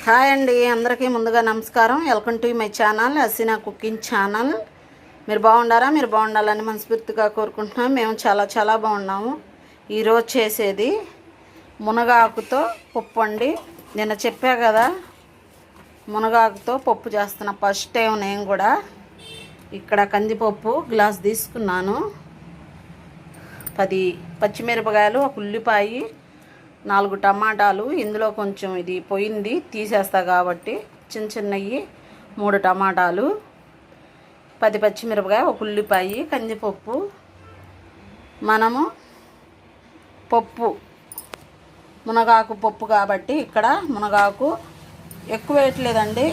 Hi అండి, అందరికీ ముందుగా నమస్కారం. Welcome to my channel Haseena cooking channel. మీరు బాగుండారా? మీరు బాగుండాలని మనస్ఫూర్తిగా కోరుకుంటున్నాం. మేము చాలా బాగున్నాము. ఈరోజు చేసేది మునగాకుతో పప్పు అండి. నిన్న చెప్పా కదా, మునగాకుతో పప్పు చేస్తున్నా. ఫస్ట్ టైం నేను కూడా. ఇక్కడ కందిపప్పు గ్లాస్ తీసుకున్నాను, 10 పచ్చిమిరపకాయలు, ఒక ఉల్లిపాయ, 4 టమాటాలు. ఇందులో కొంచెం ఇది పోయింది తీసేస్తా కాబట్టి చిన్నవి 3 టమాటాలు, 10 పచ్చిమిరపకాయ, ఒక ఉల్లిపాయ, కందిపప్పు. మనము పప్పు మునగాకు పప్పు కాబట్టి ఇక్కడ మునగాకు ఎక్కువ వేయట్లేదండి.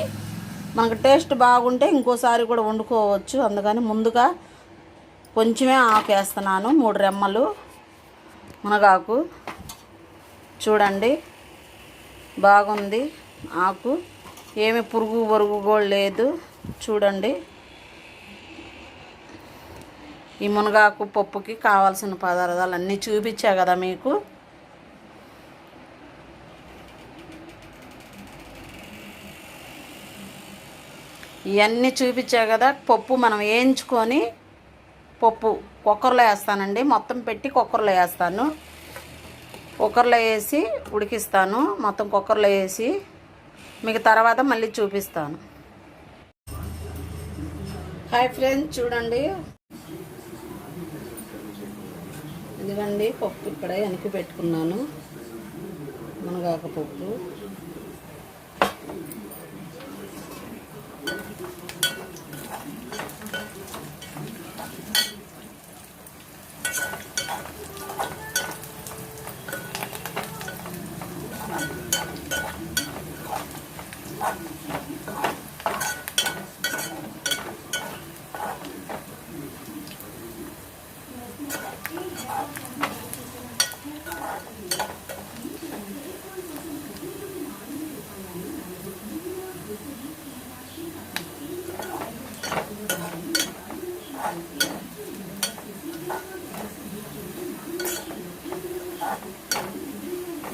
మనకు టేస్ట్ బాగుంటే ఇంకోసారి కూడా వండుకోవచ్చు. అందుకని ముందుగా కొంచెమే ఆకు వేస్తున్నాను, 3 రెమ్మలు మునగాకు. చూడండి, బాగుంది ఆకు, ఏమి పురుగు కూడా లేదు. చూడండి, ఈ మునగాకు పప్పుకి కావాల్సిన పదార్థాలు అన్నీ చూపించా కదా మీకు. ఇవన్నీ చూపించా కదా. పప్పు మనం వేయించుకొని పప్పు కుక్కర్లో వేస్తానండి. మొత్తం పెట్టి కుక్కర్లో వేస్తాను. కుక్కర్లో వేసి ఉడికిస్తాను. మొత్తం కుక్కర్లో వేసి మీకు తర్వాత మళ్ళీ చూపిస్తాను. హాయ్ ఫ్రెండ్స్, చూడండి, ఇదిగండి పప్పు ఇక్కడ వెనక్కి పెట్టుకున్నాను. మునగాకు పప్పు.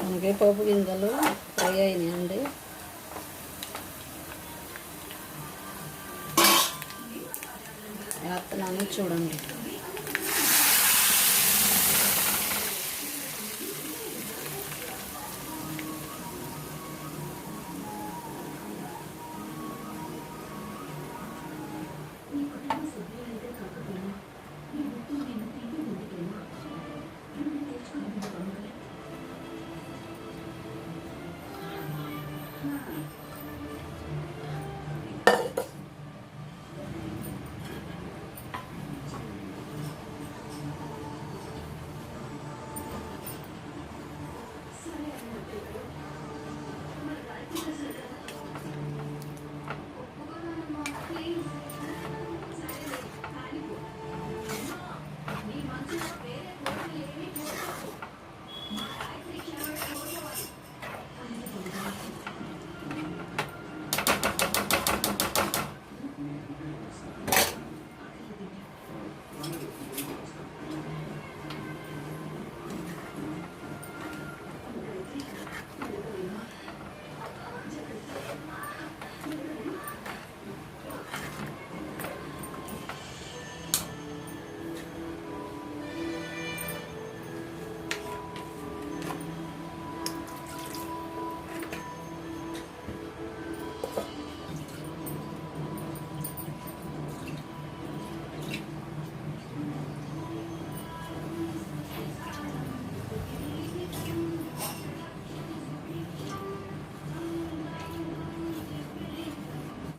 మనకి పప్పు గింజలు ఫ్రై అయినాయండి. వేస్తున్నాను, చూడండి.